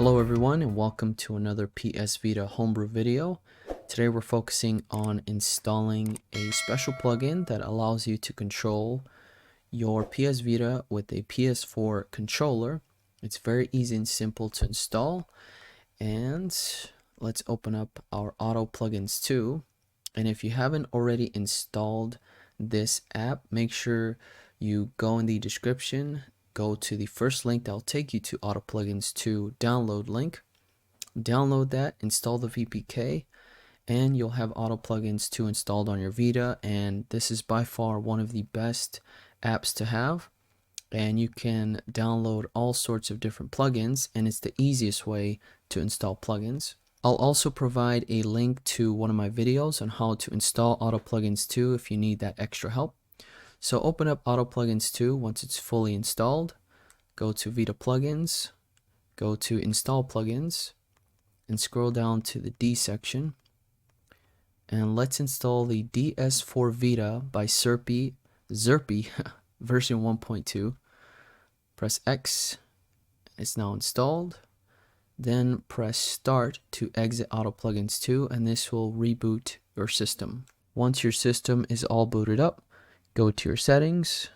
Hello everyone and welcome to another PS Vita homebrew video. Today we're focusing on installing a special plugin that allows you to control your PS Vita with a PS4 controller. It's very easy and simple to install, and let's open up our Auoplugins 2. And if you haven't already installed this app, make sure you go in the description, go to the first link that will take you to Auoplugins 2 download link. Download that, install the VPK, and you'll have Auoplugins 2 installed on your Vita. And this is by far one of the best apps to have. And you can download all sorts of different plugins, and it's the easiest way to install plugins. I'll also provide a link to one of my videos on how to install Auoplugins 2 if you need that extra help. So open up Auoplugins 2 once it's fully installed. Go to Vita Plugins, go to Install Plugins, and scroll down to the D section. And let's install the DS4 Vita by Zerpy version 1.2. Press X, it's now installed. Then press Start to exit Auoplugins 2, and this will reboot your system. Once your system is all booted up, go to your settings,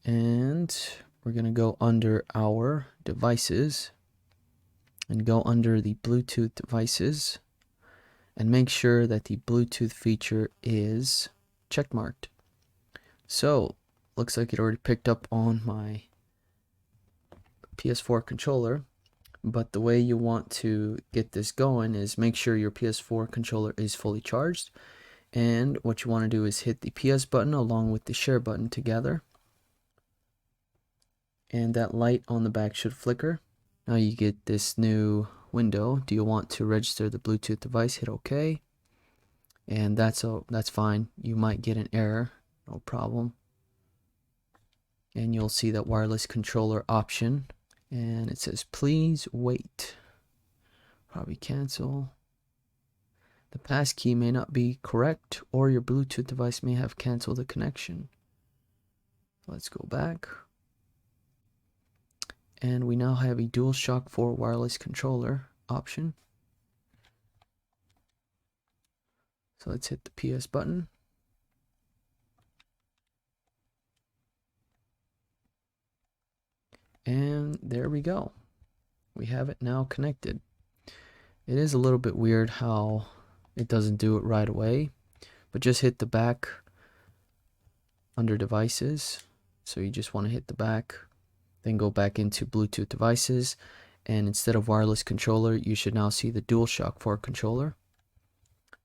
and we're going to go under our devices and go under the Bluetooth devices and make sure that the Bluetooth feature is checkmarked. So looks like it already picked up on my PS4 controller, but the way you want to get this going is make sure your PS4 controller is fully charged. And what you want to do is hit the PS button along with the share button together. And that light on the back should flicker. Now you get this new window. Do you want to register the Bluetooth device? Hit OK. And that's fine. You might get an error. No problem. And you'll see that wireless controller option. And it says please wait. Probably cancel. The passkey may not be correct, or your Bluetooth device may have canceled the connection. Let's go back. And we now have a DualShock 4 wireless controller option. So let's hit the PS button. And there we go. We have it now connected. It is a little bit weird how it doesn't do it right away, but just hit the back under devices. So you just want to hit the back, then go back into Bluetooth devices, and instead of wireless controller, you should now see the DualShock 4 controller,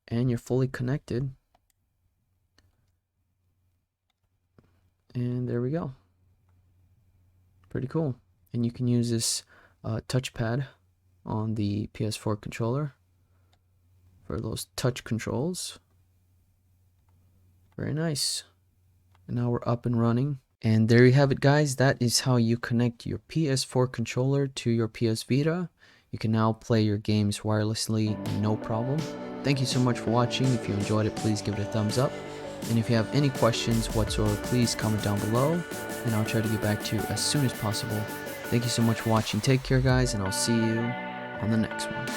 and you're fully connected. And there we go. Pretty cool. And you can use this touchpad on the PS4 controller for those touch controls. Very nice. And now we're up and running. And there you have it, guys. That is how you connect your PS4 controller to your PS Vita. You can now play your games wirelessly, no problem. Thank you so much for watching. If you enjoyed it, please give it a thumbs up. And if you have any questions whatsoever, please comment down below, and I'll try to get back to you as soon as possible. Thank you so much for watching. Take care, guys, and I'll see you on the next one.